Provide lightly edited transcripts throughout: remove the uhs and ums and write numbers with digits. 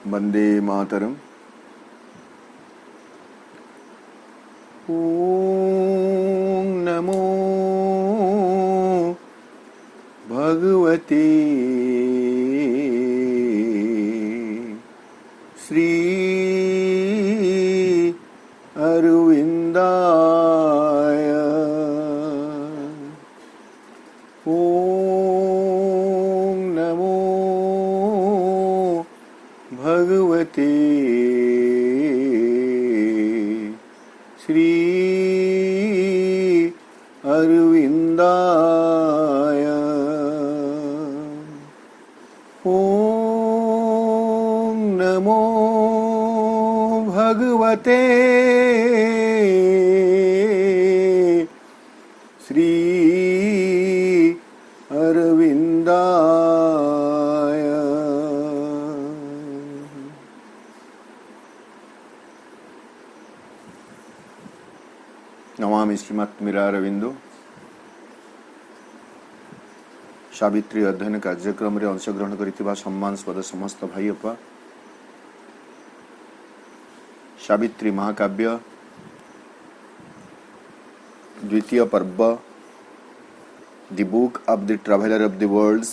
वंदे मातरम। ओम नमो भगवते श्री अरविंदाय। ओम नमो भगवते श्री अरविंदाय। ओम नमो भगवते श्री अरविंदाय। नमामि श्रीमद्मीरारविंदो। सावित्री अध्ययन कार्यक्रम रे अंशग्रहण करिथिबा सम्मानस्पद समस्त भाई अपा, सावित्री महाकाव्य द्वितीय पर्व the book of the traveller of the worlds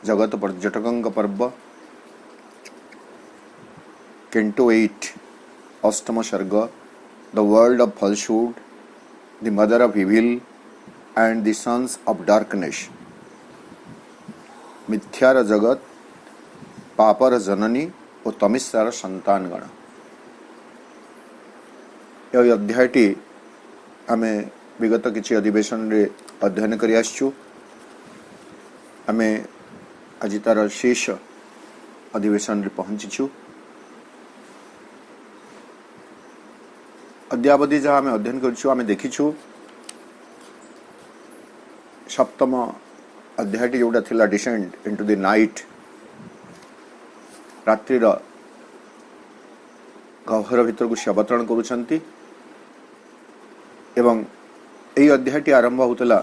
जगत पर्यटकंक पर्व कैंटो 8 अष्टम सर्ग the world of falsehood the mother of evil and the sons of darkness. मिथ्यार जगत पापर जननी और तमिस्सार संतानगण। यह अध्यायटी आमे विगत किछि अधिवेशन रे अध्ययन करि आछू। आमे आज तार शेष अधिवेशन रे पहुंचीछु। अद्यावधि जहाँ आमे अध्ययन करिछु आमे देखिछु सप्तम अध्यायटी जोटा थिला डिसेंड इनटू द नाइट, रात्रिर गह्वर भीतर को से अवतरण करुछंती एवं एई अध्यायटी आरंभ होतला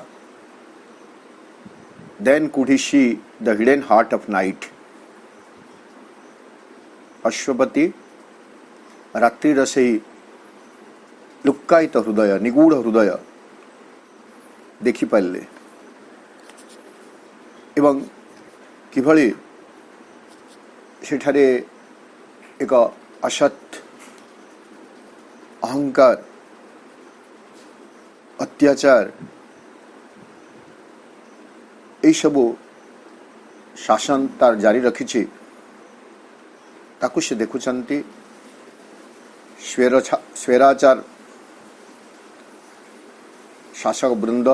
then could he see the hidden heart of night. Ashwapati रात्रिर सेई लुक्कायित हृदय निगूढ़ हृदय देखि पाले एवं किभଳି सेठारे एक असत अहंकार अत्याचार यही सबू शासन तार जारी रखी ताकू से देखुंती। स्वेराचार शासक वृंद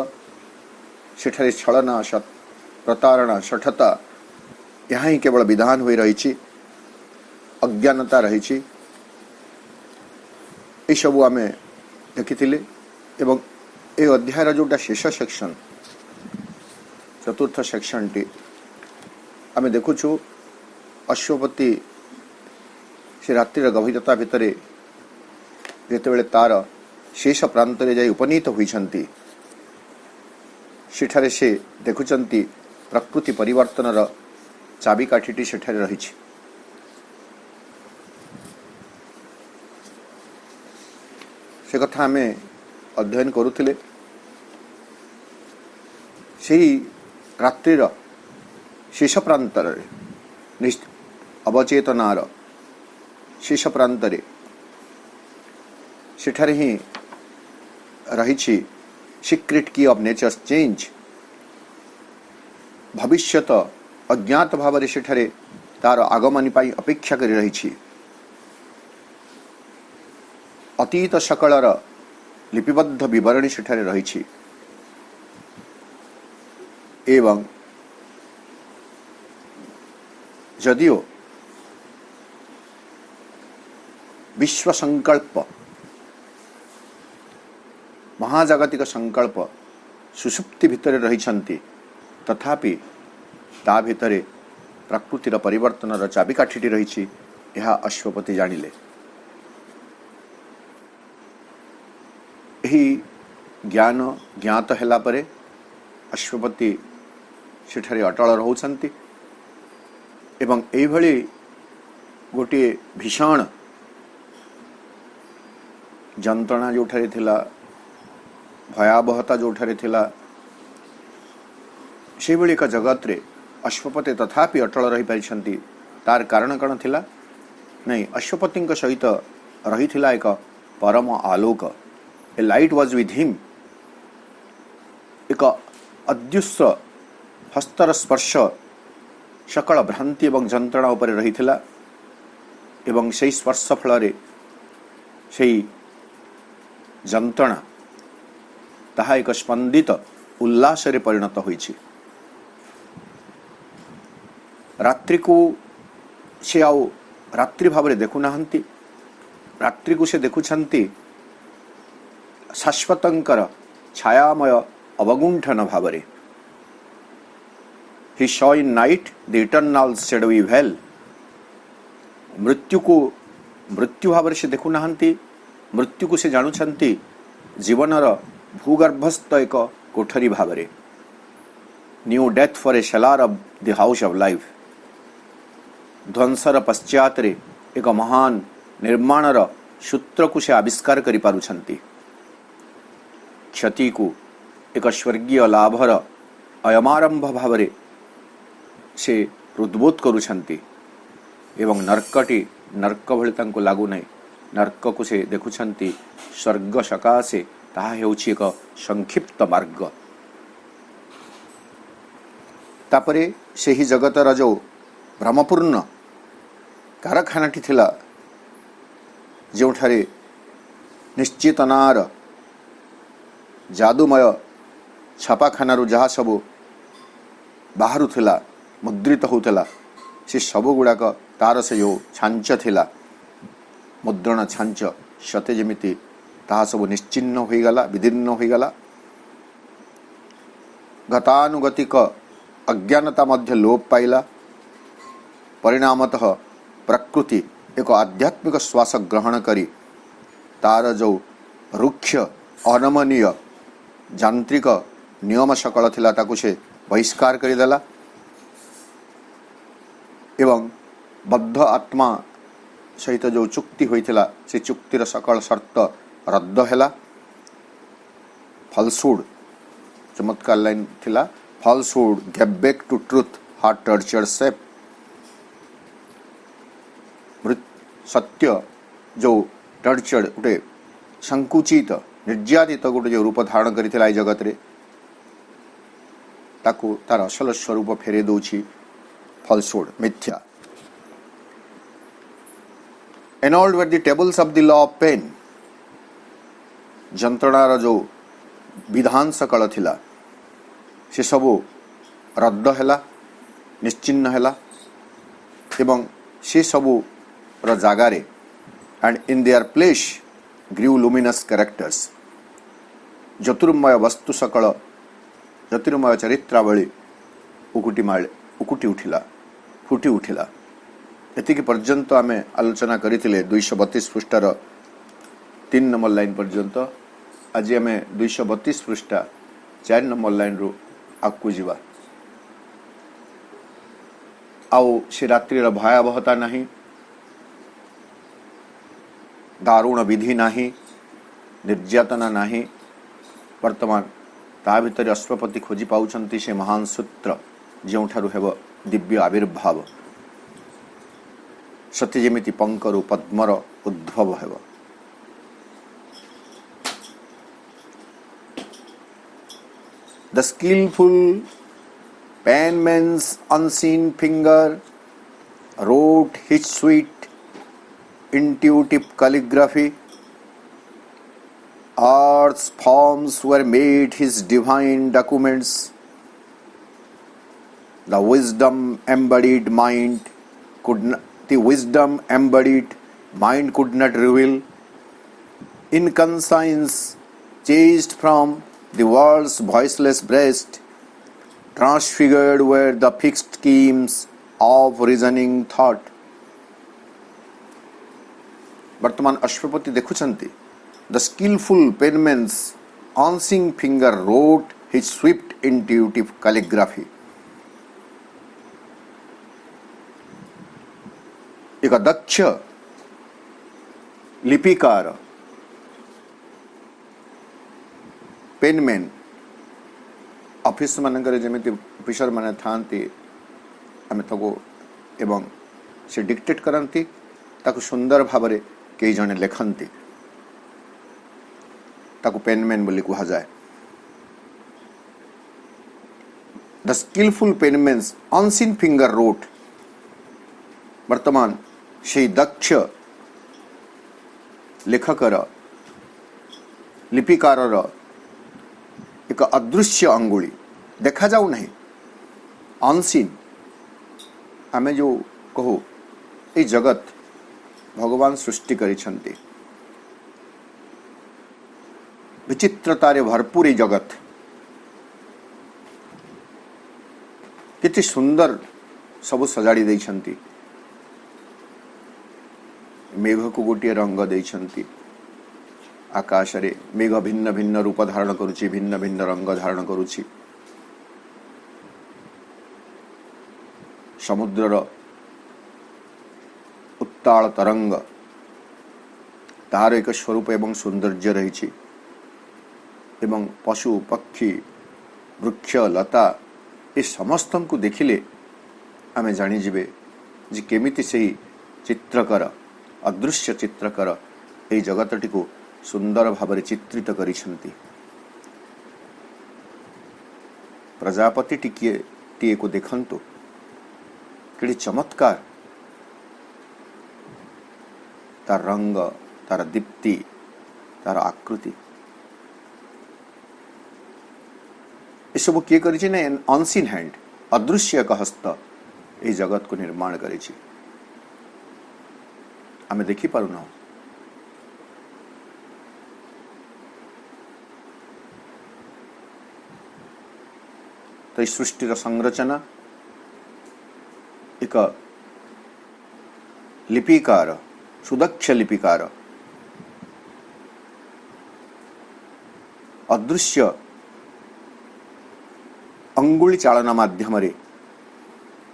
सेठारे छलना प्रतारणा शठता यहाँ ही केवल विधान हो रही, अज्ञानता रही। ये सबू आम देखी एवं ए अध्यायर जोटा शेष सेक्शन चतुर्थ सेक्शन टी आम देखुछु अश्वपति से रात्रिर गभीरता भितर जेतेबेले तार शेष प्रांत रे जाई उपनीत होइछंती सेठारे से देखुचंती प्रकृति परिवर्तनर चाबिकाठीटी सेठारे रहिछि। से कथा आमे अध्ययन करुथिले। सेही रात्रिर शेष प्रांतर अवचेतनार शेष प्रांतरे सेठारे ही रहिछि सीक्रेट की ऑफ नेचर्स चेंज। भविष्यत अज्ञात भाव से सेठारे तार आगमनी पाई अपेक्षा करि रहिछि। अतीत सकलर लिपिबद्ध विवरणी सेठारे रहिछि एवं जदियो विश्व संकल्प महाजागतिक संकल्प सुषुप्ति भितर रहिछंती तथापि ता भितरे प्रकृतिर परिवर्तनर चाबिकाठीटी रहिछि। यह अश्वपति जानिले। यही ज्ञान ज्ञात हैला परे अश्वपति सेठारे अटल रहउछंती एवं एभली गोटे भीषण जंत्रणा जोठारे थिला, भयावहता जोठारे थिला, से भली एक जगत रे अश्वपति तथापि अटल रही पारिछंती। तार कारण कौन थिला? नहीं, अश्वपति सहित रही थिला एक परम आलोक। ए लाइट वाज विथ हिम। एक अदृश्य हस्तर स्पर्श सकल भ्रांति एवं जंत्रणा उपर रही थिला एवं से स्पर्श फल से जंत्रणा ताहा एक स्पंदित उल्लास रे परिणत होइछि। रात्रि को से आउ रात्रि भाव देखु नाहंती, रात्रि को से देखुछंती शाश्वतंकर छायामय अवगुंठन Bhavre. He saw in night the eternal shadowy veil. मृत्यु को मृत्यु भाव से देखु नाहंती, मृत्यु को से जानुछंती जीवनर भूगर्भस्थ एक कोठरी भावरे। New death for a cellar of the house of life. ध्वंसर पश्चात रे एक महान निर्माणर सूत्र को से आविष्कार करि पारुछंती। क्षति को एक स्वर्गीय लाभर अयमारंभ भावरे से उद्बोध करुछंती एवं नर्कटी नर्क भली तांको लागू नहीं। नर्क को से देखुछंती स्वर्ग सकाशे ताहा हेउछि एक संक्षिप्त मार्ग। तापरे से ही जगतर जो भ्रमपूर्ण कारखानाटी थिला, जोठारे निश्चितनार जादूमय छापाखानारू जहाँ सबू बाहर थिला मुद्रित होता, से सबू गुड़ाक तार से जो छांच थिला मुद्रण छांच सते जमिति ताहा सबू निश्चिन्न होईगला, विदीर्ण होईगला। गतानुगतिक अज्ञानता मध्य लोप पाइला। परिणामतः प्रकृति एक आध्यात्मिक श्वास ग्रहण करी तार जो रुक्ष अनमनीय यांत्रिक नियम सकल थिला ताकु से बहिष्कार करिदेला एवं बद्ध आत्मा सहित जो चुक्ति होइथिला से चुक्तिर सकल शर्त रद्द हैला। फलसुड चमत्कार लाइन थिला, falsehood gave back to truth her tortured shape. सत्य जो टर्चर गोटे संकुचित निर्यातित गोटे जो रूप धारण करिथिला ए जगत रे ताकू तार असल स्वरूप फेरे दउछि फलसुड मिथ्या। Annulled with the tables of the law of pain. जंत्रणार जो विधान सकल थिला से सबू रद्द हैला, निश्चिन्न हैला एवं से सबू र जागारे and in their place grew luminous characters. ज्योतिर्मय वस्तु सकल ज्योतिर्मय चरित्रावली उकुटी उठिला, फुटी उठिला। एतिक पर्यंत आमे आलोचना करिथिले 232 पृष्ठार 3 नंबर लाइन पर्यंत। आज आमे 232 पृष्ठा 4 नंबर लाइन रु आगु जीवा। आउ से रात्रिर भयावहता नहीं, दारुण विधि नहीं, निर्यातना नहीं। वर्तमान ता भितर अश्वपति खोजी पाउछंती से महान सूत्र जोठारु हेब दिव्य आविर्भाव। सत्य जेमिति पंकरु पद्मर उद्भव हेब। The skillful penman's unseen finger wrote his sweet intuitive calligraphy. Earth's forms were made his divine documents. The wisdom embodied mind could not reveal. In conscience chased from the world's voiceless breast, transfigured were the fixed schemes of reasoning thought. वर्तमान Ashwapati देखुछंती the skillful penman's unseen finger wrote his swift intuitive calligraphy. एक दक्ष लिपिकार penman office मानकर जमी officer माने थांती आम ताको एवं से dictate करती ताको सुंदर भाव में कई जने लेखंती ताको पेनमैन बोली कहा जाए। The skilful penman's unseen finger wrote वर्तमान से दक्ष लेखकर लिपिकार एक अदृश्य अंगुली देखा जाऊ नहीं अनसीन आम जो कहू ये जगत भगवान सृष्टि करिछंती विचित्रतारे भरपूर ये जगत कितनी सुंदर सब सजाड़ी देइछंती मेघ को गोटे रंग देइछंती आकाश रे मेघ भिन्न भिन्न रूप धारण करुछि भिन्न भिन्न रंग धारण करुछि समुद्रर उत्ताल तरंग तार एक स्वरूप एवं सौंदर्य रही एवं पशु पक्षी वृक्ष लता ये समस्त को देखिले आम जानीजे जे केमिति से चित्रकर अदृश्य चित्रकर ये जगतटी को सुंदर भाव चित्रित करिछंती। प्रजापति टीए को देखंतु कि चमत्कार तार रंग तार दीप्ति तार आकृति सब किए करिछि ने अनसीन हैंड अदृश्य एक हस्त ये जगत को निर्माण करिछि आमे देखि पारुना। तो इस सृष्टिर संरचना एक लिपिकार सुदक्ष लिपिकार अदृश्य अंगुली चालना माध्यम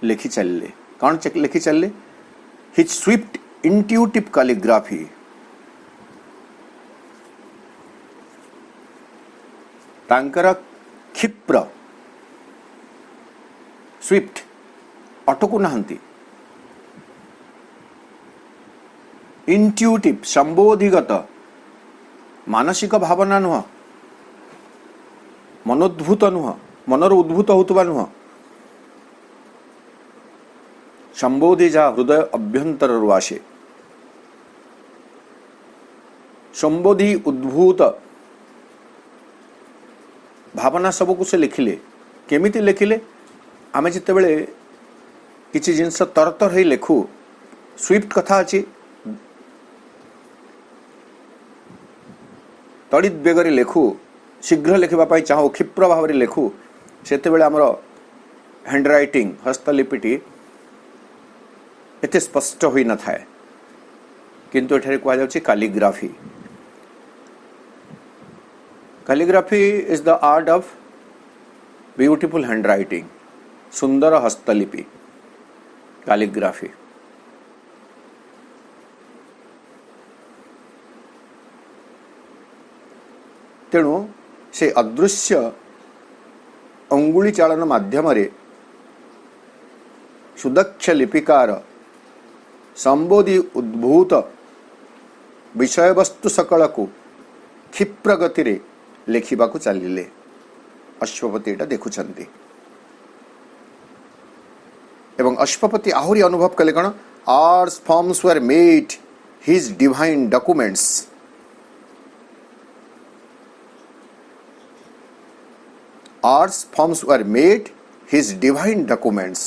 लिखि चलले कौन लिखि चलले हिज स्विफ्ट इंट्यूटिव कैलिग्राफी तांकर क्षिप्र स्विफ्ट अटकु नाहंती इंट्यूटिव संबोधिगत मानसिक भावना नुह मनोद्भूत नुह मनर उद्भूत होतुबा नुह संबोधि जहा हृदय अभ्यंतर आसे संबोधि उद्भूत भावना सबको से लिखिले केमिति लिखिले आमे जिते बेले किछि जिनस तरतर हे लेखु स्विफ्ट कथा अछि तड़ित बेगरे लेखु शीघ्र लिखा पाई चाहो क्षिप्र भाव लेखु सेते बेले हमर हैंडराइटिंग हस्तलिपिटी एते स्पष्ट होई न थाए किंतु एठारे कहा जाउछि calligraphy. Calligraphy is the art of beautiful handwriting सुंदर हस्तलिपि कैलिग्राफी। तेणु से अदृश्य अंगुली चालन माध्यम सुदक्ष लिपिकार संबोधि उद्भूत विषय वस्तु सकल को क्षिप्र गति रे लेखिबा को चलिले अश्वपति एटा देखुछंती एवं अश्वपति आहुरी अनुभव कले कण arts forms were made his divine documents arts forms were made his divine documents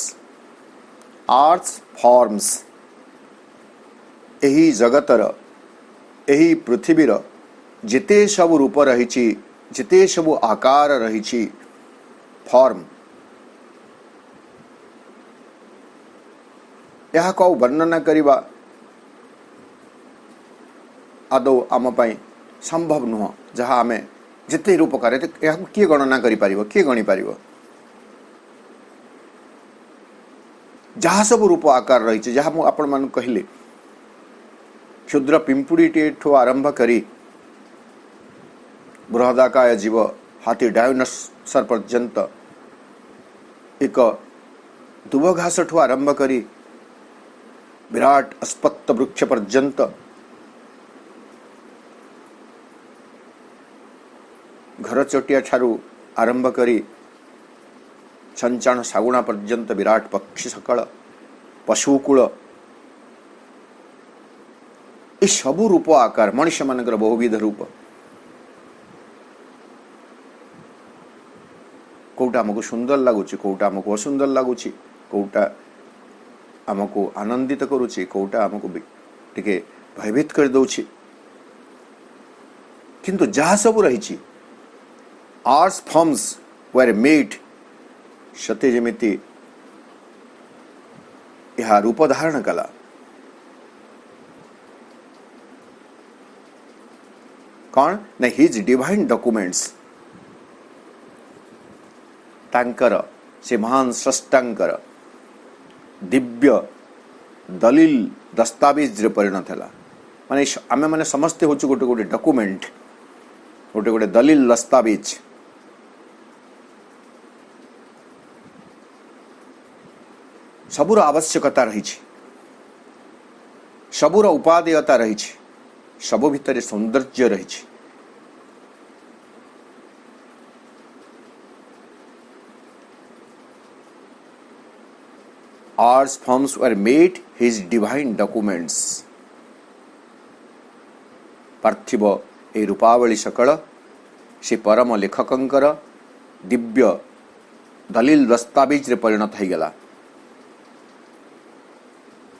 arts forms एही जगतर एही पृथ्वीर जिते सब रूप रही जिते सब आकार रही फॉर्म यह को वर्णना करिबा आदौ आम पाई संभव नुह जहाँ आम जिते रूप करे यह किए गणना करि पारिबो किए गणि पारिबो जहाँ सब रूप आकार रही जहाँ मुझे आपण मान कहले क्षुद्र पिंपुड़ीटे आरंभ करी बृहदाकाय जीव हाथी डायनोसर पर्यंत एक दुब घास ठू आरंभ करी विराट अस्पत्त वृक्ष पर्यंत घर चटिया ठारू आरंभ करी छंचाण सागुणा पर्यंत विराट पक्षी सकल पशुकूल ये सबू रूप आकार मनुष्य मानकर बहुविध रूप कोटा आमको सुंदर लगुच कोटा आमको असुंदर लगुच कोटा आमको आनंदित करुच्ची कोटा आमको टिके भयभीत कर दउछि किंतु जहाँ सब रही आर्ट्स फॉर्म्स वर मेड सते जेमिति यह रूप धारण कला कौन न हिज डिवाइन डॉक्यूमेंट्स तांकर से महान स्रष्टांकर दिव्य दलील दस्तावेज रे परिणत है माने आमे माने समस्ते होचु गोटे गोटे डॉक्यूमेंट गोटे गोटे दलील दस्तावेज सबुर आवश्यकता रही सबुर उपादेयता रही सब भितर सौंदर्य रही arts forms were made his divine documents पार्थिव ए रूपावली सकल से परम लेखकंकर दिव्य दलील दस्तावेज रे परिणत हो गला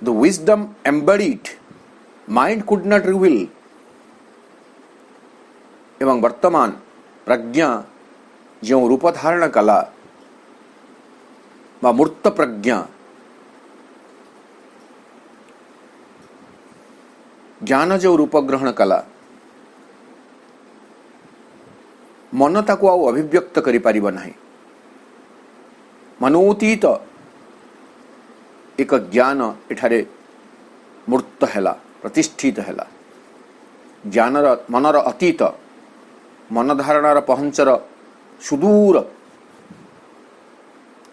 The wisdom embodied mind could not reveal एवं वर्तमान प्रज्ञा जो रूप धारण कला व मूर्त प्रज्ञा ज्ञान जो रूप ग्रहण कला मन ताकू आउ अभिव्यक्त करि परिबो नाही मनोतीत एक ज्ञान एठारे मूर्त हैला प्रतिष्ठित हैला ज्ञानर मनर अतीत मन धारणार पहंचर सुदूर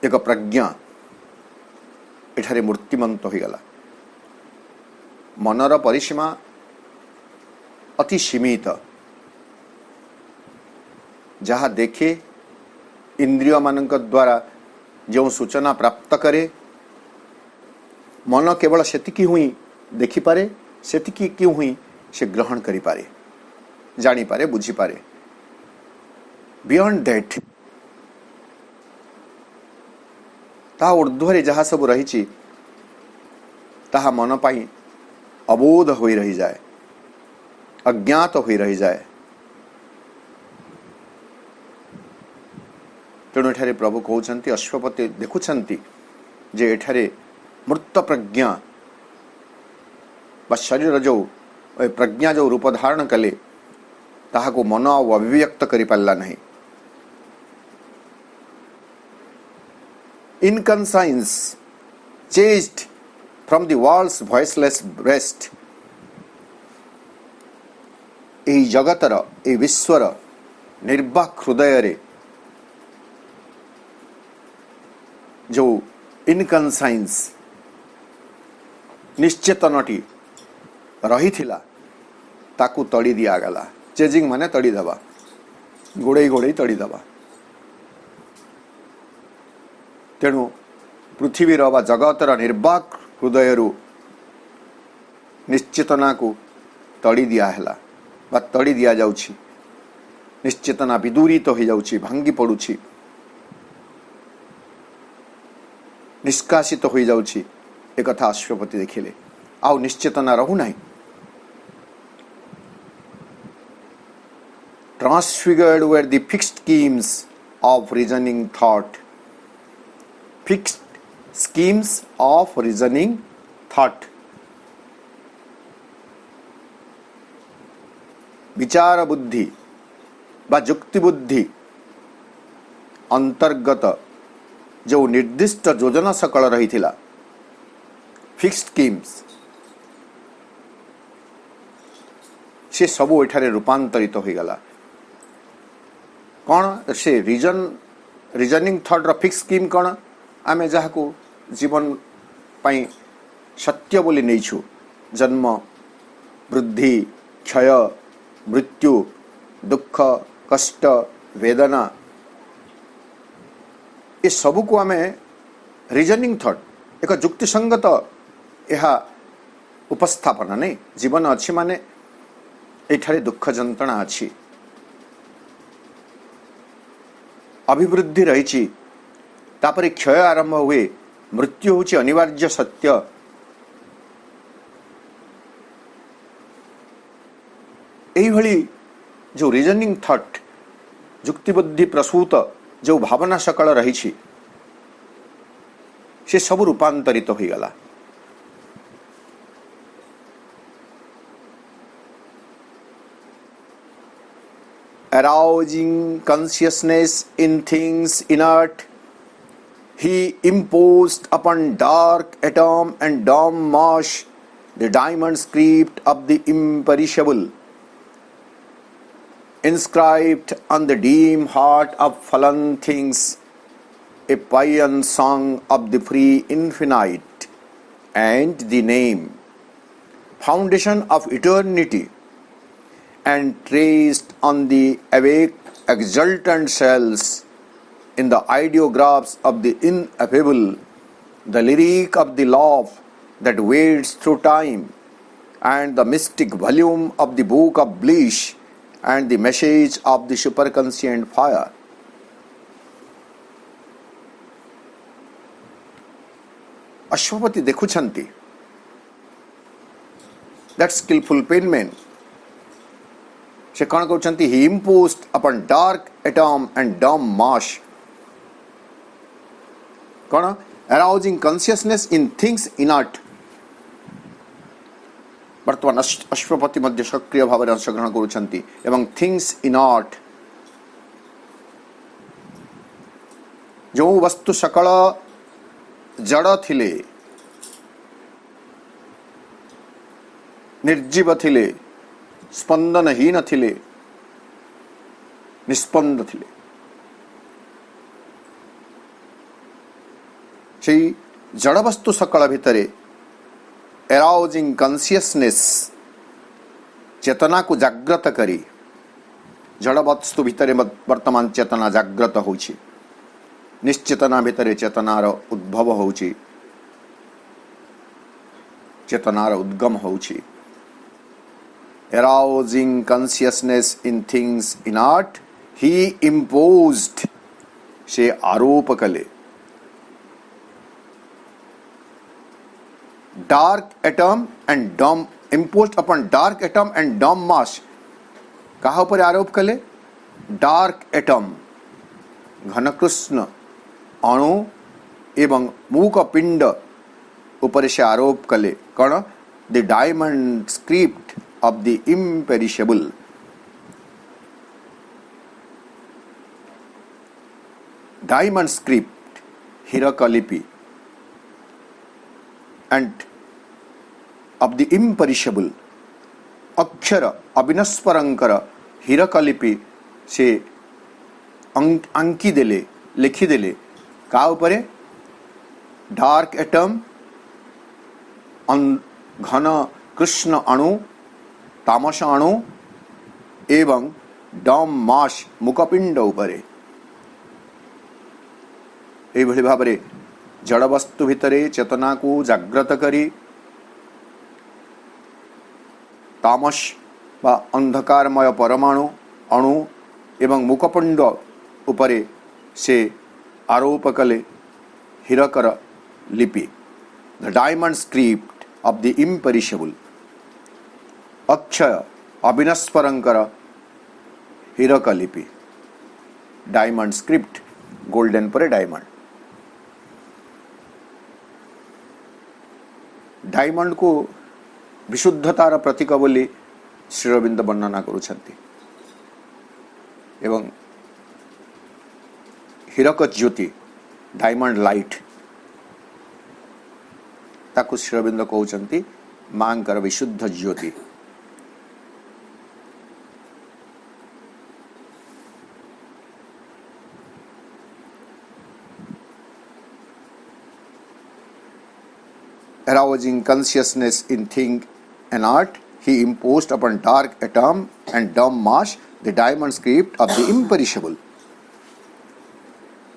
एक प्रज्ञा एठारे मूर्तिमंत हो गला मनर परिसीमा अति सीमित जहाँ देखे इंद्रिय मानक द्वारा जो सूचना प्राप्त करे मन केवल सेतिकी हुई देखिपारे सेतिकी क्यों हुई से ग्रहण करि पारे जानी पारे बुझी पारे बियॉन्ड दैट ता ऊर्ध्वरे जहाँ सब रही ताहा मन पाई अबोध होई रही जाए अज्ञात होई रही जाए तेणु एठारे प्रभु कहउछन्ति अश्वपति देखुछन्ति जे एठारे मूर्त प्रज्ञा व शरीर जो प्रज्ञा जो रूप धारण कले ताहा को मन अभिव्यक्त करि पारला नहीं inconscience chased from the world's voiceless breast ए जगतर ए विश्वर निर्वाक हृदय रे जो इनकन्साइंस निश्चेतनटी रही थिला ताकू तड़ी दिया गला चेजिंग माने तड़ी दबा गोड़े गोड़े तड़ी दबा तेणु पृथ्वीर बा जगतर निर्वाक हृदय निश्चेतना को तड़ी दिया हैला बा तड़ी दिया जाउछि निश्चेतना विदूरित हो जाउछि भांगी पड़ुछि निष्कासित हो जाउछि एक कथा अश्वपति देखिले आउ निश्चेतना रहू नाही transfigured were the fixed schemes of reasoning thought fixed schemes of reasoning thought विचार बुद्धि बा जुक्ति बुद्धि अंतर्गत जो निर्दिष्ट योजना सकल रही थिला फिक्स्ड स्कीम्स से सबू एठारे रूपांतरित हो गला कौन से रीजनिंग थॉट रो फिक्स स्कीम कौन आमे जहाँ को जीवन पाई सत्य बोली नहीं छु जन्म वृद्धि क्षय मृत्यु दुख कष्ट वेदना ये सबू को आमे रीजनिंग थॉट एक जुक्तिसंगत यह उपस्थापना नहीं जीवन अच्छी माने एठारे दुख जंत्रणा अच्छी अभिवृद्धि रही तापरे क्षय आरंभ हुए मृत्यु होची अनिवार्य सत्य एही भली जो रीजनिंग थॉट जुक्तिबुद्धि प्रसूत जो भावना सकल रही से सब रूपांतरित हो गला arousing consciousness in things inert, he imposed upon dark atom and dumb mass the diamond script of the imperishable, inscribed on the dim heart of fallen things a paean song of the free infinite, and the name, foundation of eternity, and traced on the awake exultant cells in the ideographs of the ineffable, the lyric of the love that wades through time, and the mystic volume of the book of bliss, and the message of the superconscient fire. Ashwapati देखुछंती that skillful penman से कौन कहते he imposed upon dark atom and dumb mass कौन arousing consciousness in things inert वर्तमान अश्वपति मध्य सक्रिय भाव में अंशग्रहण करुछंती एवं things inert जो वस्तु सकल जड़ थिले निर्जीव थिले स्पंदनहीन थिले निस्पंद थिले सेई जड़ वस्तु सकल भितरे एराउजिंग कॉन्शियसनेस चेतना को जागृत करी जड़ वस्तु भितरे वर्तमान चेतना जागृत होछि निश्चेतना भितरे चेतनार उद्भव होछि चेतनार उद्गम होछि arousing consciousness in things inert, he imposed से आरोप कले dark atom and dumb imposed upon dark atom and dumb mass कहाँ पर आरोप कले dark atom घनकृष्ण अणु एवं मूक पिंड ऊपर से आरोप कले कौन the diamond script of the imperishable, diamond script Hirakalipi, and of the imperishable अक्षर अविनस्परंकर हिरकलिपि से अंकी देले लिखी देले का ऊपर डार्क एटम घन कृष्ण अणु तामस अणु एवं डम मास मुखपिंड उपरे एभली भाव जड़ वस्तु भितरे चेतना को जागृत करी तामस बा अंधकारमय परमाणु अणु एवं मुखपिंड उपरे से आरोप कले हिरकर लिपि the diamond script of the imperishable अक्षय अविनस्परंकर हिरकलिपि डायमंड स्क्रिप्ट गोल्डन पर डायमंड डायमंड को विशुद्धतार प्रतीक बोली श्री अरविंद वर्णना करुछंती एवं हिरक ज्योति डायमंड लाइट ताकू श्री अरविंद कहउचंती मांकर विशुद्ध ज्योति। Arousing consciousness in thing and art, he imposed upon dark atom and dumb mass the diamond script of the imperishable.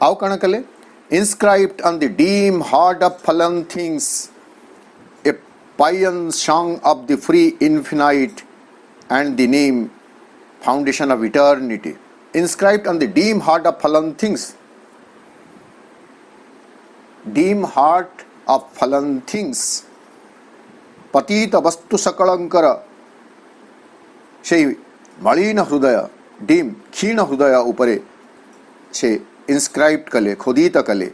आउ कण कले? Inscribed on the dim heart of fallen things a paean song of the free infinite and the name foundation of eternity. Inscribed on the dim heart of fallen things. Dim heart of fallen things. पतित वस्तु सकलंकर से मलिन हृदय deem क्षीण हृदय उपरे से inscribe कले खोदित कले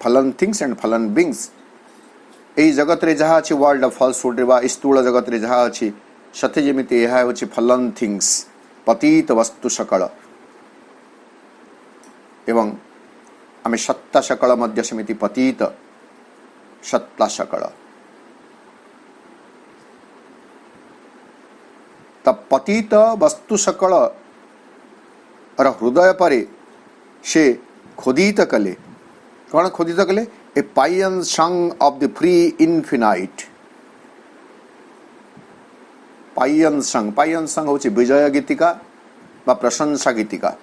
फलन थिंग्स एंड फलन बींग्स। एई जगत रे जहा अछि वर्ल्ड ऑफ फॉल्सहुड वा स्थूल जगत रे जहा अछि सत्य जेमिति एहा होछि फलन थिंग्स पतित वस्तु सकल एवं आमे सत्ता सकल मध्य समिति पतित सत्ता सकल। तब पतित वस्तु सकल और हृदय परे से खोदित कले कौन खोदित कले? ए पायन संग ऑफ द फ्री इनफिनाइट। पायन संग होछि विजय गीतिका बा प्रशंसा गीतिका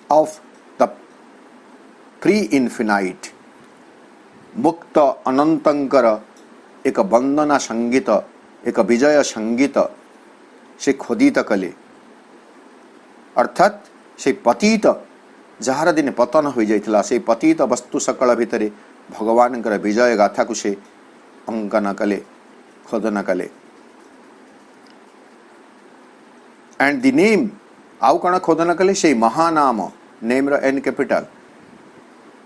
ऑफ द फ्री इनफिनाइट मुक्त अनंतंकर एक वंदना संगीत एक विजय संगीत से खोदित कले। अर्थात से पतित जार दिन पतन हो जाइथिला से पतित वस्तु सकल भितरे भगवान विजय गाथा को से अंकन कले खोदन कले। एंड द नेम आउ कण खोदन कले से महानाम नेम रो एन कैपिटल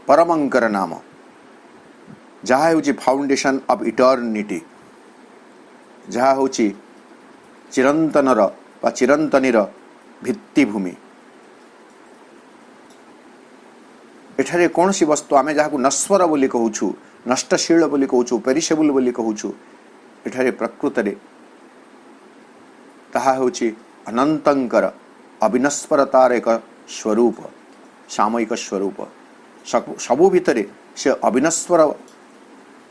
परमंकर नाम जहा होची फाउंडेशन ऑफ इटर्निटी जहा होची चिरंतनर बा चिरंतनीर भित्तिभूमि। एठारे कौन सी वस्तु आमे जहा को नश्वर बोली कहूछु नष्टशील बोली कहूछु पेरिशेबल बोली कहूछु एठारे प्रकृत रे ताहा होची अनंतंकर अविनश्वरतार एक स्वरूप सामयिक स्वरूप सबु भितरे से अविनश्वर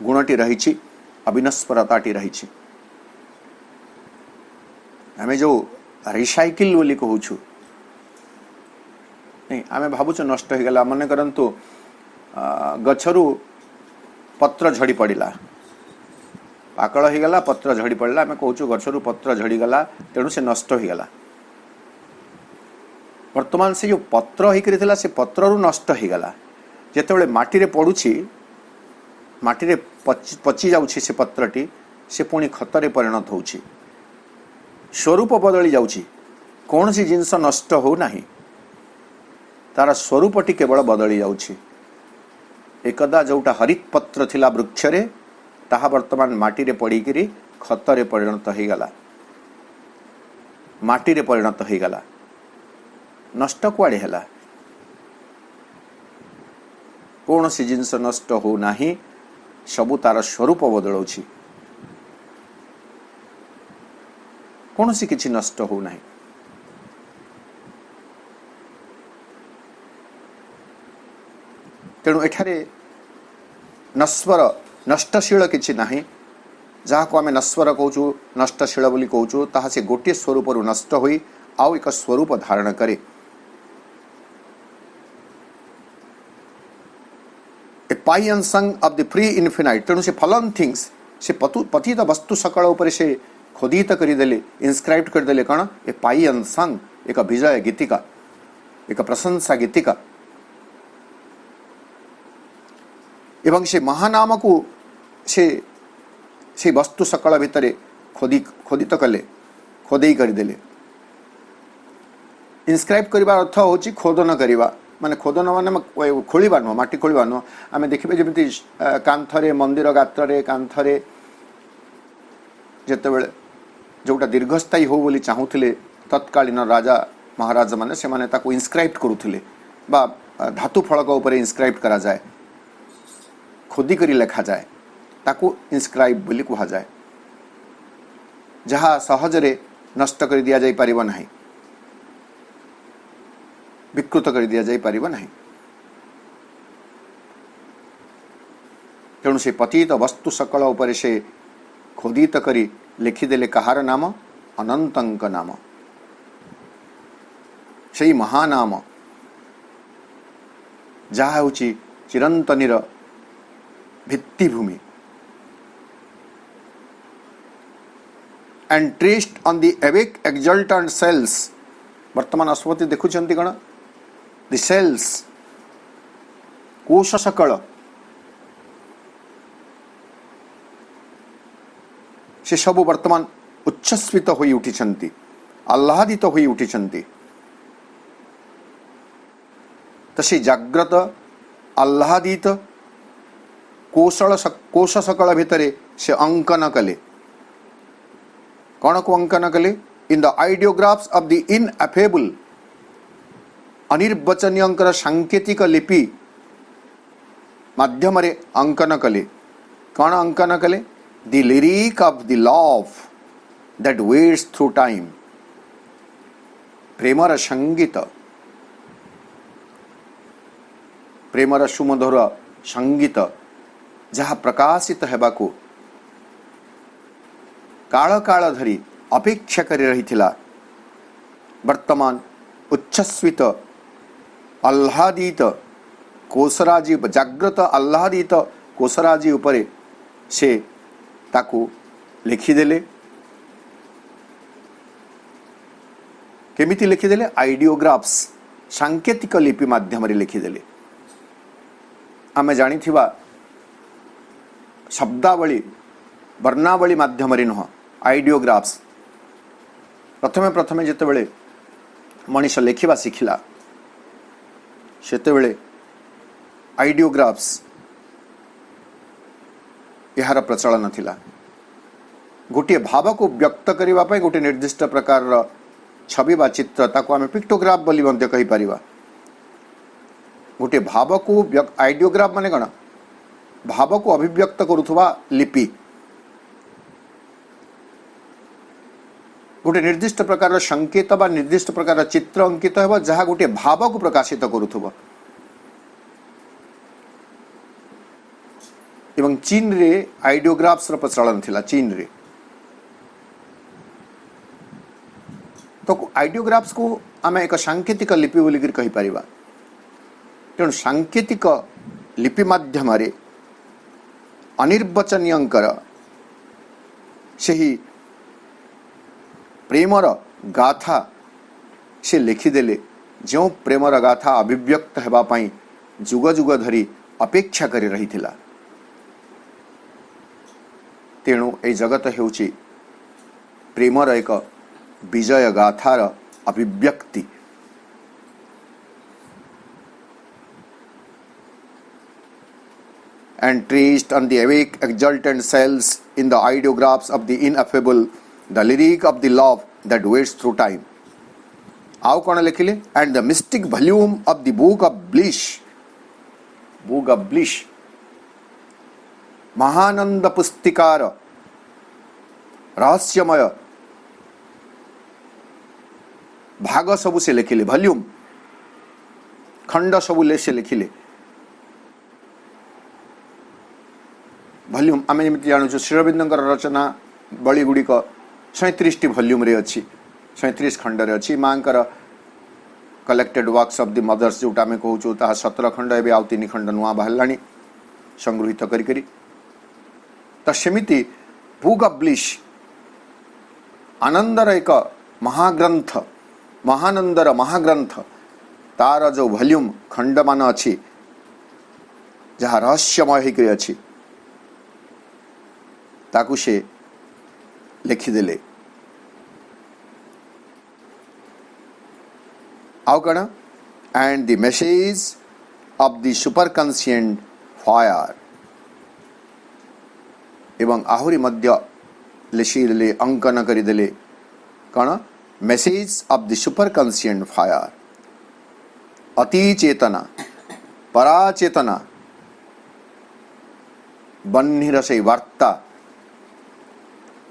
गुणटी रही अविनश्वरताटी रही। आमे जो रिसाइकिल बोली कहूछु नहीं आमे भाबुछ नष्ट हो गला मन करंतु गछरु पत्र झड़ी पड़िला पाकल हो गला पत्र झड़ी पड़िला आमे कहूछु गछरु पत्र झड़ी गला तेणु से नष्ट हो गला। वर्तमान से जो पत्र होई करितला से पत्ररु नष्ट हो गला जेतेबेले माटी रे पडुछि माटी रे पची जाउछि से पत्रटी से पुणी खतरे परिणत होउछि स्वरूप बदली जाउछि कौन सी जिनस नष्ट हो नाही तार स्वरूपटी केवल बदली जाउछि। एकदा जोटा हरित पत्र थिला वृक्ष रे ताहा वर्तमान माटी रे पड़ी किरी खतरे परिणत हो गला माटी रे परिणत हो गला नष्ट कुआडे हला कौन सी जिनस नष्ट हो नाही सबु तार स्वरूप बदलौछि कौन सी किछि नष्ट हो नाही। तेणु एठारे नश्वर नष्टशील किछि नाही जहा को आमे नश्वर कहूछु नष्टशील बोली कहूछु ताहा से गोटे स्वरूप रु नष्ट होई आउ एक स्वरूप धारण करे। ए पायन संग ऑफ द फ्री इनफिनाइट तेणु से फलन थिंग्स से पतित वस्तु सकल ऊपर से खोदित करदेले इनस्क्राइब करदेले कण ए पायन संग एक विजय गीतिका एक प्रशंसा गीतिका एवं से महानाम को से वस्तु सकल भितरे खोदित कले खोदई करदेले। इनस्क्राइब करने अर्थ होची खोदन करवा माने खोदन माने खोलिबा नुह माटी खोलिबा नुह आमे देखिबे जेमिति कांथरे मंदिर गात्रे कांथरे जेतेबेले जोटा दीर्घस्थायी हो बोली चाहूथिले तत्कालीन राजा महाराजा माने से माने ताको इनस्क्राइब करूथिले बा धातु फलक उपर इनस्क्राइब करा जाए, खोदी करी लिखा जाए, ताकू इनस्क्राइब बोली कहा जाए, जहाँ सहजरे नष्ट कर दिया जाई परिबो नाही, विकृत कर दिया जाई परिबो नाही। तेणु से पतित वस्तु सकल उपर से खोदित करी लिखिदेले कहार नाम, अनंतंक नाम, से महानाम जहाँ हूँ चिरंतनीर भित्तिभूमि। And traced on the awake exultant cells, वर्तमान अश्वती देखुंत कौन दि सेल्स कोश सकल से सबु वर्तमान उच्छ्वसित होई उठिछंती, आह्लादित होई उठिछंती। तसे जाग्रत आह्लादित कोश सकल भितरे से अंकन कले। कौन को अंकन कले? In the ideographs of the ineffable, अनिर्वचनीयंकर सांकेतिक लिपि माध्यम रे अंकन कले। कौन अंकन कले? The lyric of the love that waits through time, प्रेमर संगीत, प्रेमर सुमधुर संगीत जहाँ प्रकाशित हेबाकू काल काल धरी अपेक्षा करी रहिथिला, वर्तमान उच्छ्वसित आह्लादित कोसराजी, जाग्रत आह्लादित कोसराजी उपरे से ताकू लिखिदेले। केमिति लिखिदेले? आइडियोग्राफ्स, सांकेतिक लिपि माध्यम रे लिखिदेले। आमे जानिथिबा शब्दावली वर्णावली माध्यम रे नुह, आइडियोग्राफ्स। प्रथमे प्रथमे जेतेबेले मनीष लेखिबा शिखिला सेतेबेले आइडियोग्राफ्स यार प्रचलन थिला। गोटे भाव को व्यक्त करिबा पय गोटे निर्दिष्ट प्रकार छवि बा चित्र ताको आमे पिक्टोग्राफ बोली मध्य कहि परिबा। गोटे भाव को आइडियोग्राफ माने कण? भाव को अभिव्यक्त करुथुवा लिपि। गोटे निर्दिष्ट प्रकार संकेत बा निर्दिष्ट प्रकार चित्र अंकित हेबा जहाँ गोटे भाव को प्रकाशित करुथुवा। एवं चीन रे आइडियोग्राफ्स र प्रचलन थिला। चीन रे तो आइडियोग्राफ्स को आमे एक सांकेतिक लिपि बोली कहि परिबा। तेणु सांकेतिक लिपि माध्यम रे अनिर्वचनीयंकर सेही प्रेमर गाथा से लिखिदेले, जो प्रेमर गाथा अभिव्यक्त हेबा पई जुग जुग धरी अपेक्षा करी रहिथिला। तेणु ए जगत हेउची प्रेमर एक विजय गाथार अभिव्यक्ति। And traced on the awake exultant cells in the ideographs of the ineffable, the lyric of the love that waits through time. आउ कौन लिखिले? And the mystic volume of the book of bliss, book of bliss, Mahanand पुस्तिकार रहस्यमय भाग सबु से लिखिले, volume खंड सबु ले से लिखिले। वॉल्यूम आम जमी जानूँ श्री अरविंदर रचना बड़ी गुड़िक 37 वॉल्यूम रे अच्छी, 37 खंड रे अच्छी। माँ collected works of the mother's जोटा आम कहूँ 17 खंड, एवं आउ 3 खंड नुआ बाहर संगृहित करी। तो सेमिति बुक ऑफ ब्लिस आनंदर एक महाग्रंथ, महानंदर महाग्रंथ, तार जो वॉल्यूम खंड मान अच्छी जहाँ रहस्यमय होकर अच्छी ताकू से लिखिदेले। आउ कण? And the message of the superconscient fire, एवं आहुरी मध्य लिखिदेले, अंकन करदेले। कण? Message of the superconscient fire, अति चेतना पराचेतना बन्हीर से वार्ता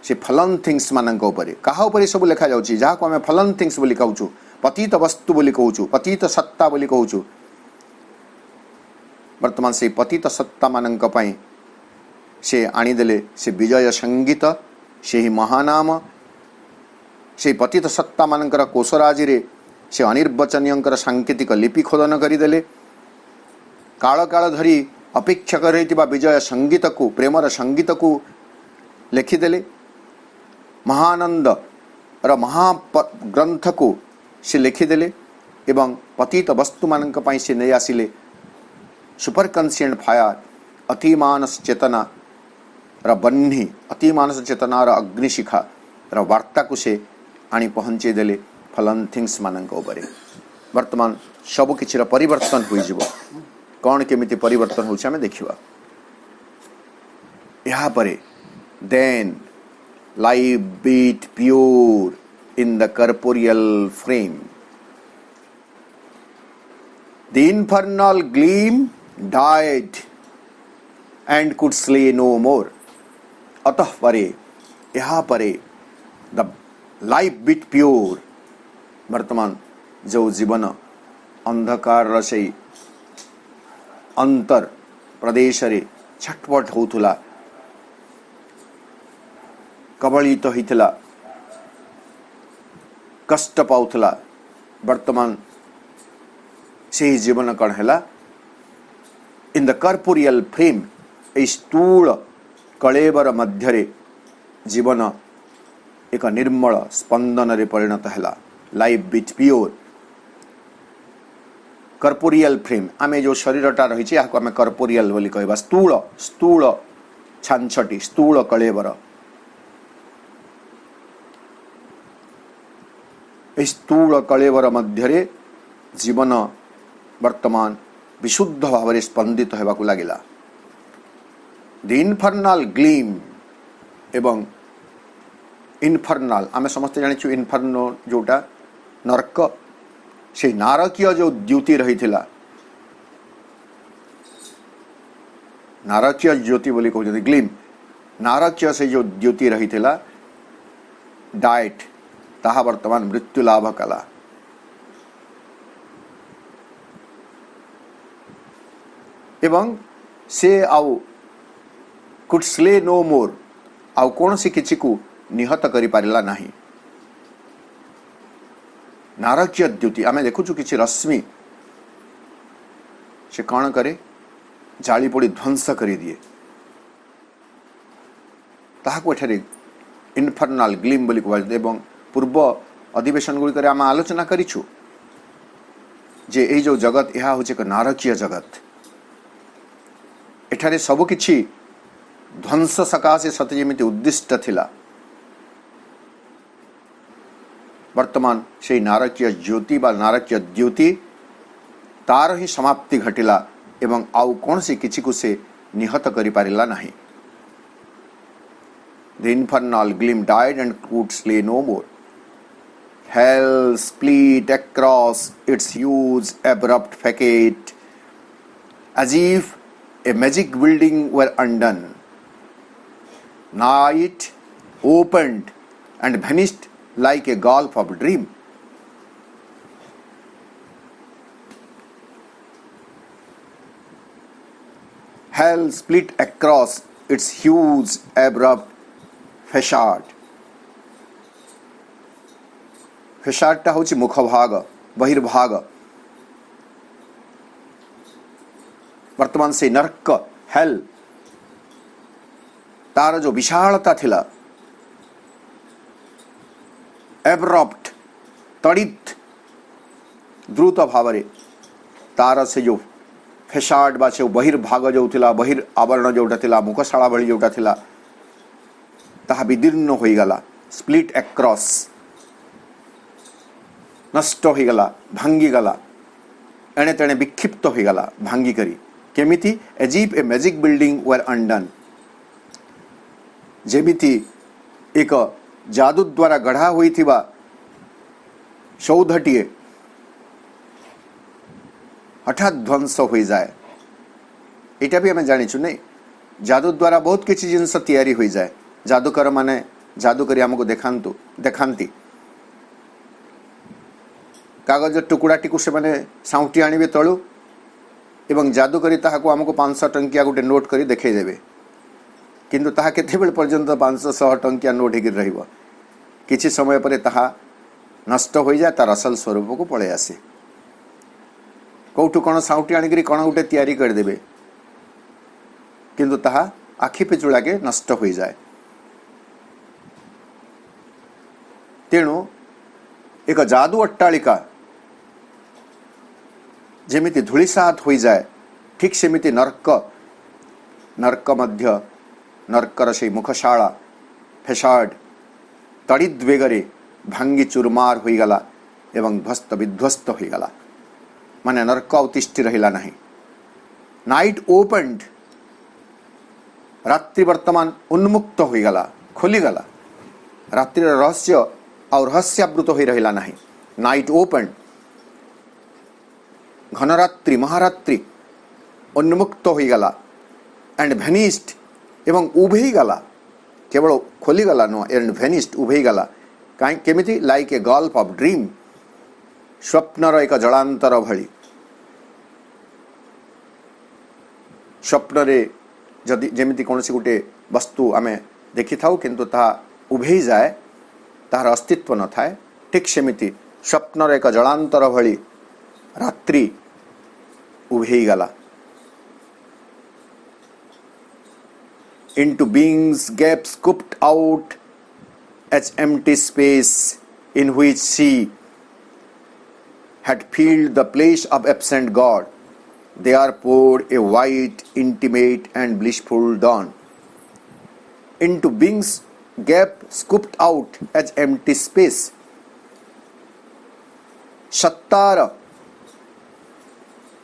से फलन थिंग्स मान क्या सब लिखा जा जहाँ को आम फलन थिंग्स बोली कहूँ पतित वस्तु बोली कहूँ पतित सत्ता बोली कहूँ वर्तमान से पतित सत्ता मान से आनीदेले से विजय संगीत से ही महानाम से पतित सत्ता मानकर कोशराजी रे से अनिर्वचनीय सांकेतिक लिपि खोदन करदेले काल काल धरी अपेक्षा कर विजय संगीत को प्रेमर संगीत को लिखिदेले महानंद र महाग्रंथ को से लिखिदेले एवं पतित वस्तु मानक पई से नहीं आसिले सुपर कन्सिएंट फायर अतिमानस चेतना र बन्ही अतिमानस चेतना र अग्निशिखा र वार्ता को से आनी पहुँचे देले फलन थिंग्स मानक उपरे वर्तमान सब किछि परिवर्तन हो जिवो कौन केमिति परिवर्तन होउछ हमें देखिबा यहाँ परे then life beat pure in the corporeal frame the infernal gleam died and could slay no more अतः परे यहाँ परे द लाइफ बीट प्योर वर्तमान जो जीवन अंधकार से अंतर प्रदेश रे छटपट होउथुला कबलित होइथला कष्ट पाउथला वर्तमान से जीवन कण हैला इन द corporeal फ्रेम ए स्थूल कलेबर मध्यरे जीवन एक निर्मल स्पंदन रे परिणत हैला लाइफ बीट प्योर कर्पोरियल फ्रेम आमे जो शरीरटा रही है आमे कर्पोरियल बोली कहबा स्थूल स्थूल छांछटी स्थूल कलेबर स्थूल कलेबर मध्यरे जीवन वर्तमान विशुद्ध भाव में स्पंदित होबाकू लागिला द इनफर्नाल ग्लीम एवं इनफर्नाल आमे समस्त जानिछु इनफर्नो जोटा नरक से नारकीय जो द्युति रही थिला नारकीय ज्योति बोली कहते ग्लीम नारकीय से जो द्युति रही थिला डाइट ताहा वर्तमान मृत्यु लाभ कला एवं से आउ कुड स्ले नो मोर आउ कौन सी किछि को निहत करि पारिला नाही नारकीय द्युति आमे देखुछु किछि रश्मि से कौन करे जाली पड़ी ध्वंस करि दिए ताहाको एठारे इनफर्नाल ग्लीम बोली कहल एवं पूर्व अधिवेशन गुड़िक आम आलोचना करिछु जे एई जो जगत यह हूँ एक नारकीय जगत एठारे सब किछि ध्वंस सकाशे सत जेमिति उद्दिष्ट थिला वर्तमान से नारकीय ज्योति बा नारकीय द्युति तार ही समाप्ति घटिला एवं आउ कौन सी किछि को से निहत करि पारिला नाही The infernal gleam died and could slay no more. Hell split across its huge abrupt facade as if a magic building were undone. Night opened and vanished like a gulf of dream. Hell split across its huge abrupt facade. facade टा होची मुख भाग बहिर्भाग वर्तमान से नरक hello तार जो विशालता थिला एब्रप्ट तड़ित द्रुत भाव रे तार से जो फेसाड बा से बहिर्भाग जो थिला बहिर् आवरण जोटा थिला मुखशाला भली जोटा थिला ताहा विदीर्ण हो गला स्प्लिट अक्रॉस नष्ट हो गला भांगी गला एणे तेणे विक्षिप्त हो गला भांगी करी केमिति as if a magic building were undone जेमिति एक जादू द्वारा गढ़ा होइथिबा सौधटीए हठात ध्वंस हो जाए। यहाँ भी आम जाचु नहीं जादू द्वारा बहुत किसी जिनस तैयारी हो जाए। जादूकर माने जादू करी आमको देखाती कागज टुकड़ाटी को से साउटी आणवे तलू एवं जादू करी ताहाको आमको 500 टंकिया गोटे नोट करी देखईदेवे किंतु ताहा केतेबेल पर्यंत 500 टंकिया नोट होकर रहिबो। किछि समय पर ताहा नष्ट हो जाए तार असल स्वरूप को पळे आसे। कौटू कौन साउटी आणिक कौन गोटे तैयारी करदेवे किंतु ताहा आखि पिचुड़ा के नष्ट हो जाए। तेणु एक जादू अट्टालिका जेमिति धूलिसात हो जाए ठीक सेमिति नर्क मध्य नर्कर से मुखशाला फेसाड तड़िद वेगरे भांगी चुरमार हो गला एवं ध्वस्त विध्वस्त हो गला। माने नर्क अवतिष्ठि रहिला नहीं। नाइट ओपन्ड रात्रि वर्तमान उन्मुक्त हो गला खोली गला। रात्रि रहस्य और रहस्यावृत हो रहिला नहीं। नाइट ओपन्ड घनरात्रि महारात्रि उन्मुक्त हो गला एंड भेनिस्ड एवं उभे गला। केवल खोली गला नो एंड भेनिस्ड उभे गला कहीं केमिति like a gulf of dream स्वप्नर एक जलांतर भली। स्वप्न रे जदि जेमिति कौनसी गोटे वस्तु आमे देखि थाउ किंतु ताहा उभे जाए तार अस्तित्व न थाए ठीक सेमिति स्वप्नर एक जलांतर भली रात्रि उभे गला। Into being's gap scooped out as empty space in which she had filled the place of absent God, there poured a white, intimate and blissful dawn. Into being's gap scooped out as empty space. Sattar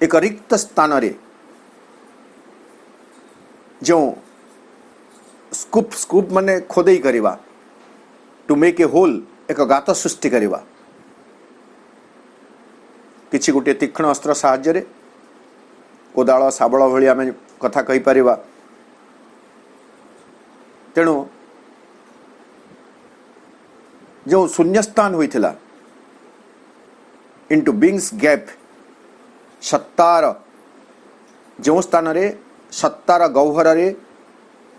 एक रिक्त स्थान रे जो scoop माने खोदई करिवा to make a whole एक गात सृष्टि करिवा किछि गोटे तीक्ष्ण अस्त्र साहाय्य रे कोदाଳ शाबଳ भली आमे कथा कहि परिवा। तेणु जो शून्यस्थान होइथिला इनटू बीइंग्स गैप सत्तार जो स्थान रे सत्तार गौहर रे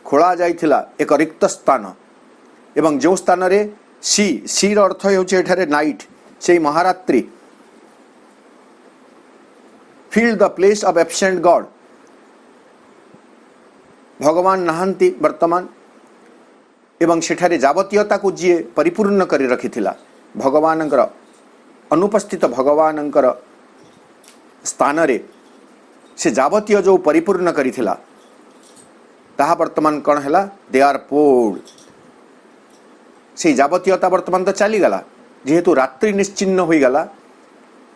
खोला जाइथिला एक रिक्त स्थान एवं जो स्थान रे सी अर्थ होउचे एठारे नाइट से महारात्रि feel the place of absent God भगवान नहांती वर्तमान एवं सेठारे जावतीयता को जी परिपूर्ण करी रखिथिला भगवानंकर अनुपस्थित भगवानंकर स्थान रे से जावतीय जो परिपूर्ण करिथिला ताहा वर्तमान कौन है दे आर पोर्ड से जावतीयता वर्तमान तो चली गला जेहेतु रात्रि निश्चिन्न हो गला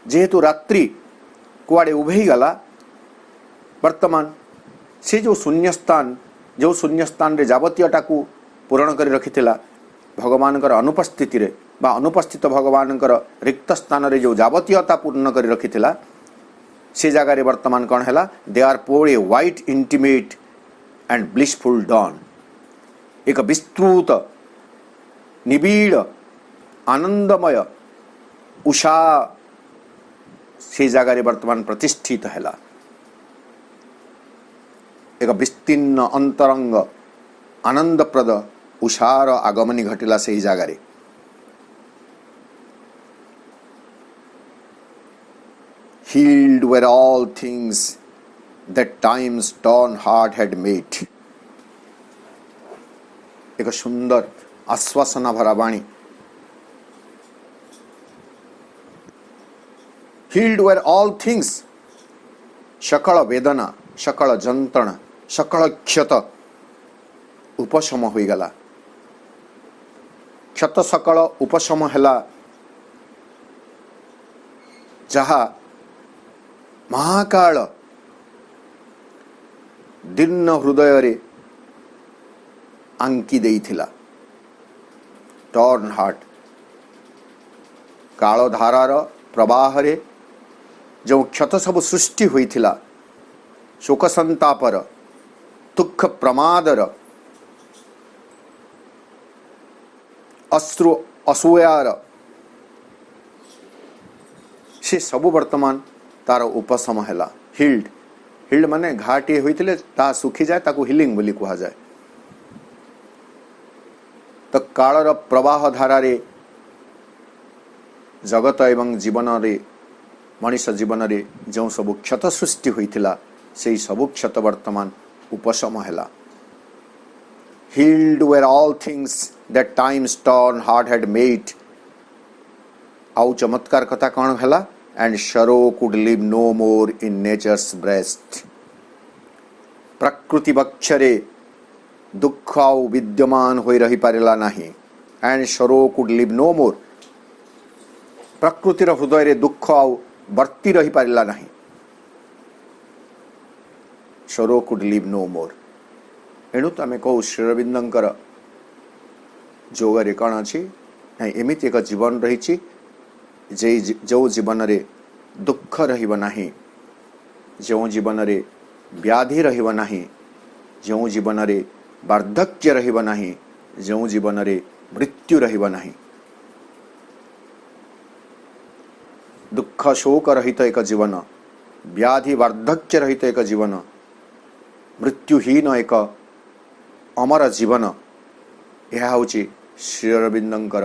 जेहेतु रात्रि कुआड़े उभे गला वर्तमान से जो शून्यस्थान रे जावतीयता को पूरण कर रखिथिला भगवानकर अनुपस्थिति रे बा अनुपस्थित भगवानकर रिक्त स्थान रे जो जावतीयता पूर्ण कर रखिथिला से जगह रे वर्तमान कौन है they are poured a white intimate and blissful dawn एक विस्तृत निबिड़ आनंदमय उषा से जगह वर्तमान प्रतिष्ठित है। एक विस्तीर्ण अंतरंग आनंदप्रद उषार आगमनी घटिला से जगह healed were all things that time's torn heart had made। एक सुंदर आश्वासना भरा वाणी healed were all things सकल वेदना सकल जंत्रणा सकल क्षत उपशम हो गला क्षत सकल उपशम हैला जहा महाकाल दीर्ण हृदय रे आंकी देइथिला टर्न हार्ट काल धारार प्रवाह रे जो क्षत सब सृष्टि होइथिला शोक संतापर दुख प्रमादर अश्रु असूयार से सबु वर्तमान तार उपशम है हिल्ड हिल्ड माने घाटी होइथिले ता सुखी जाए ताकू हिलिंग बोली कहा जाए। तो कालर प्रवाह धारा रे जगत एवं जीवन रे मनुष्य जीवन रे जो सब क्षत सृष्टि होइथिला से सबु क्षत वर्तमान उपशम है। Healed were all things that time stern heart had made. आउ चमत्कार कथा कौन है? And sorrow could live no more in nature's breast. प्रकृति बक्षरे दुख आउ विद्यमान होई रही पारिला नहीं। And sorrow could live no more. प्रकृतिर हृदय रे दुख आउ वर्ती रही पारिला नहीं। sorrow could live no more. एणु तो आम कहू श्री अरविंदर जोगरे कौन अच्छी ना एमती एक जीवन रही जो जीवन रे दुख रहिब नाही, जो जीवन रे व्याधि रहिब नाही, जो जीवन रे वार्धक्य रहिब नाही, जो जीवन रे मृत्यु रहिब नाही। दुख शोक रहित एक जीवन, व्याधि वार्धक्य रहित एक जीवन, मृत्युहीन एक अमर जीवन, यह होची श्री अरविंदर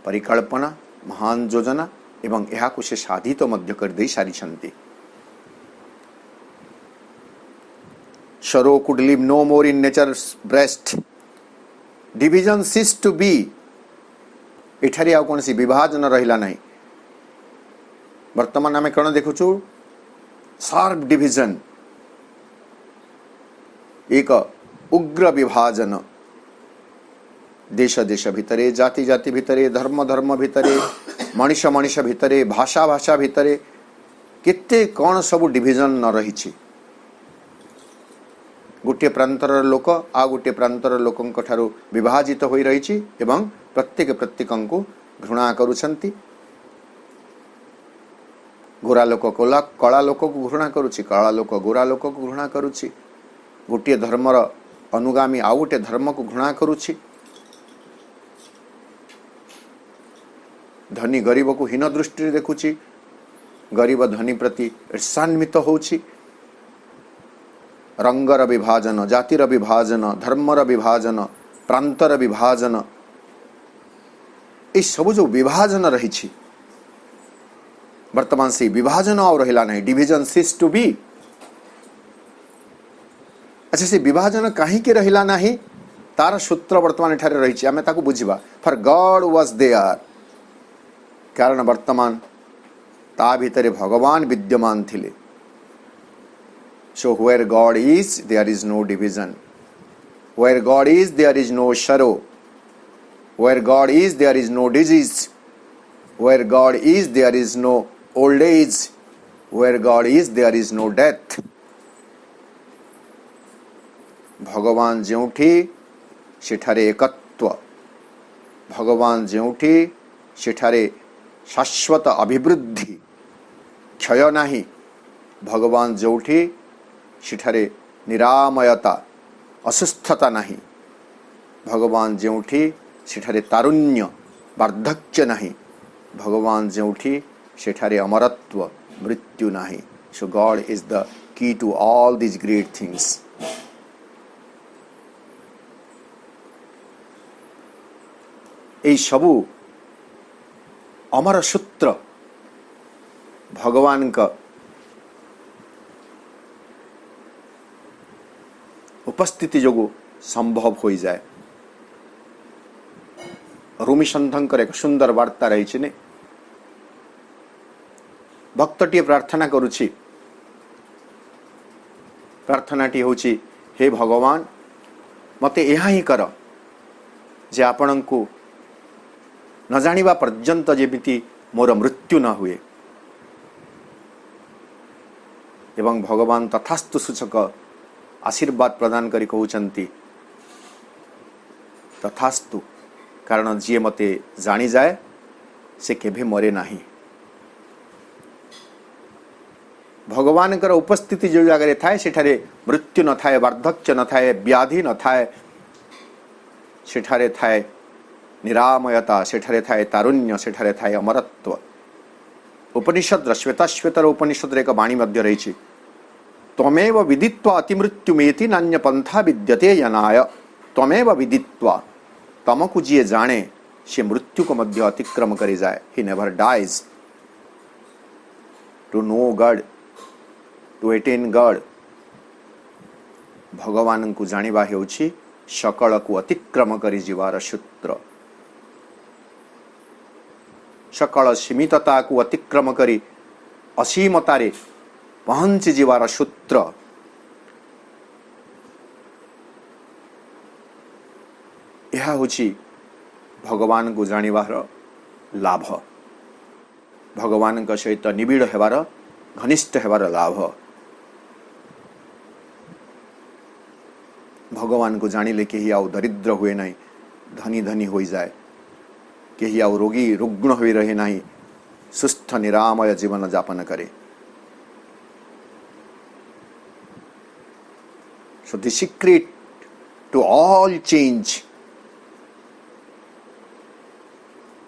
परिकल्पना महान योजना एवं यह को से साधित मध्य कर दे सारी छंती। sorrow could live no more in nature's breast. division ceased to be. एठारी आ कौन सी विभाजन रहिला नहीं। वर्तमान आम कौन देखुचु शार्प डिविजन, एक उग्र विभाजन, देश देश भितरे, जाति जाति भितरे, धर्म धर्म भितरे, मनुष्य मनुष्य भितरे, भाषा भाषा भितरे केते कौन सब डिविजन न रही। गोटे प्रांतर लोक आ गोटे प्रांतर लोकंक ठारू विभाजित होई रही एवं प्रत्येक प्रत्येकंकु घृणा करुछंती। गोरा लोक कला लोक को घृणा करुछि, कला लोक गोरा लोक को घृणा करुछि, गोटे धर्मर अनुगामी आउ गोटे धर्म को घृणा करुछि, धनी गरीब को हीन दृष्टि देखुछि, गरीब धनी प्रति ईर्षान्वित होछि। रंगर विभाजन, जातिर विभाजन, धर्मर विभाजन, प्रांतर विभाजन, ये सब जो विभाजन रही वर्तमान से विभाजन और रहिला नहीं। Division ceases to be. अच्छा, से विभाजन कहीं के रहिला नहीं तार सूत्र वर्तमान एठारे रही आमे ताकू बुझिबा। फॉर गॉड वाज देयर, कारण वर्तमान ता भितरे भगवान विद्यमान थिले। So where God is there is no division, where God is there is no sorrow, where God is there is no disease, where God is there is no old age, where God is there is no death. भगवान जोठी सेठारे एकत्व, भगवान जोठी सेठारे शाश्वत अभिवृद्धि, क्षय नाही। भगवान जोठी सेठारे निरामयता, असुस्थता नाही। भगवान जोठी सेठारे तारुण्य, वार्धक्य नाही। भगवान जोठी सेठारे अमरत्व, मृत्यु नाही। So God is the key to all these great things. এই सबु अमर सूत्र भगवान का उपस्थिति जोगु संभव हो जाए। रूमी संधंकर एक सुंदर वार्ता रही ने। भक्तटी प्रार्थना करुछि, प्रार्थनाटी होछि हे भगवान मते यहाँ ही कर जे आपण को न जानिबा पर्यंत जेमिति मोर मृत्यु न हुए। एवं भगवान तथास्तु सूचक आशीर्वाद प्रदान करी कहउचंती तथास्तु, कारण जी मते जानी जाए से केभे मरे नाही। भगवान कर उपस्थिति जो जगह थाए सेठारे मृत्यु न थाए, वार्धक्य न थाए, व्याधि न थाए, सेठारे थाए निरामयता, सेठारे थाए तारुण्य, सेठारे थाए अमरत्व। उपनिषद श्वेताश्वेतर उपनिषद एक बाणी मध्य रही, त्वमेव विदित्वा अतिमृत्युमेति नान्य पंथा विद्यते यनाय। त्वमेव विदित्वा, तमको जी जाने से मृत्यु को मध्य अतिक्रम करी जाए। He never dies. To know God, to attain God, भगवान को जानिबा हेउछि सकल को अतिक्रम करी जीवार सूत्र। सकल सीमितता को अतिक्रम करी असीमतारे पहुंची जीवार सूत्र। यह होछि भगवान को जानिबार लाभ, भगवान का सहित निबिड़ हेबार, घनिष्ठ हेबार लाभ। भगवान को जानिले केही आउ दरिद्र हुए नहीं, धनी धनी हो जाए, केही आउ रोगी रुग्ण होई रहे नहीं, सुस्थ निरामय जीवन यापन करे। So the secret to all change,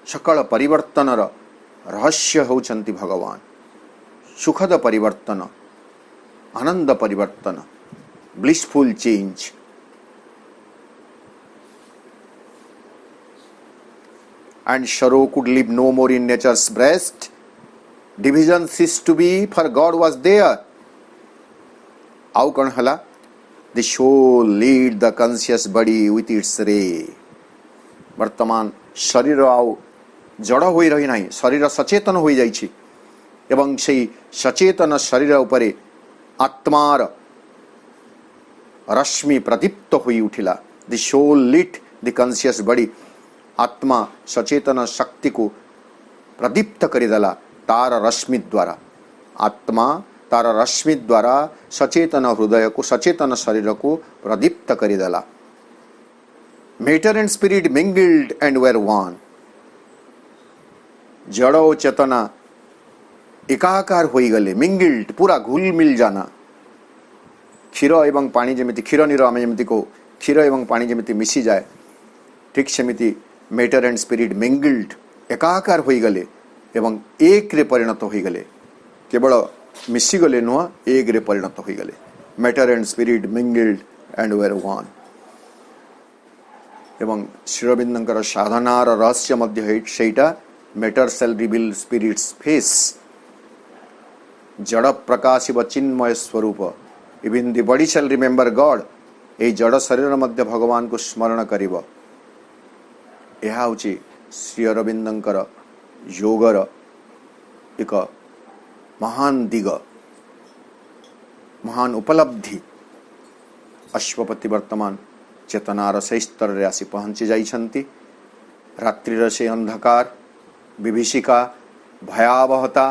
सकल परिवर्तन रहस्य होचंती भगवान। सुखद परिवर्तन, आनंद परिवर्तन, blissful change. And sorrow could live no more in nature's breast. Division ceased to be, for God was there. आउ कौन हला? The soul lead the conscious body with its ray. वर्तमान शरीर आउ जड़ होई रही नहीं, शरीर सचेतन होई जाइछि एवं सेई सचेतन शरीर उपरे आत्मार रश्मि प्रदीप्त होई उठिला। The soul lit the conscious body. आत्मा सचेतन शक्ति को प्रदीप्त करिदेला तार रश्मि द्वारा। आत्मा तार रश्मि द्वारा सचेतन हृदय को, सचेतन शरीर को प्रदीप्त करिदेला। Matter and spirit mingled and were one. जड़ और चेतना एकाकार होई गले, मिंगल्ड, पूरा घुल मिल जाना। क्षीर एवं पानी जेमिति, क्षीर नीर आमे जेमिति को क्षीर एवं पानी जेमिति मिसी जाए, ठीक सेमिति मैटर एंड स्पिरिट मिंगल्ड, एकाकार होई गले एवं एक रे परिणत होई गले। केवल मिसी गले नुह, एक रे परिणत होई गले। Matter and spirit mingled and were one. एवं श्री अरविंदंकर साधनार रहस्य मध्य सेटा matter shall reveal spirit's face. जड़ प्रकाशिव चिन्मय स्वरूप, even the body shall remember God. ए जड़ शरीर मध्य भगवान को स्मरण करिब। यह होची श्री अरविंदंकर योगर एक महान दिग, महान उपलब्धि। अश्वपति वर्तमान चेतनार से स्तर रे आसी पहुंची जाइछंती। रात्रिर से अंधकार, विभीषिका, भयावहता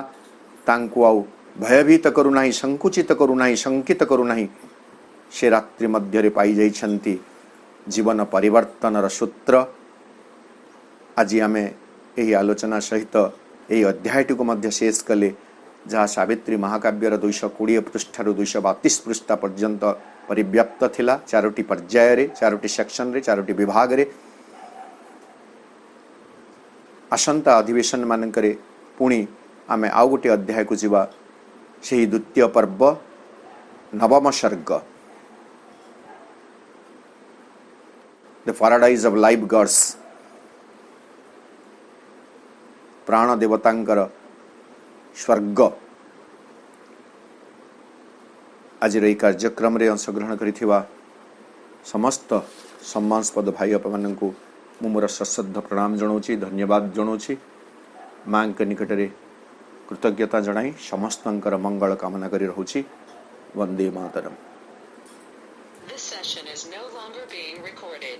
तांकु आउ भयभीत करू नाही, संकुचित करू नाही, शंकित करू नाही। से रात्रि मध्य रे पाई जाइछंती जीवन परिवर्तनर सूत्र। आज आमे यही आलोचना सहित यही अध्यायटी को मध्य शेष कले, जहाँ सावित्री महाकाव्यर 220 पृष्ठार 232 पृष्ठा पर्यंत परिव्याप्त थिला। चारोटी पर्याय रे, चारोटी सेक्शन रे, चारोटी विभाग रे। आसंता अधिवेशन मानकरे पुणी आमे आउ गोटे अध्याय को जीवा, सेही द्वितीय पर्व नवम सर्ग, the paradise of life gods. प्राण देवतांकर स्वर्ग। आज ये कार्यक्रम रे अंशग्रहण करिथिबा समस्त सम्मानस्पद भाई बापा माननकु मु मोर सश्रद्ध प्रणाम जनाऊँगी, धन्यवाद जनाऊँगी। माँ के निकट में कृतज्ञता जनाई समस्तंकर मंगल कामना करी रहूची। Vande Mataram. This session is no longer being recorded.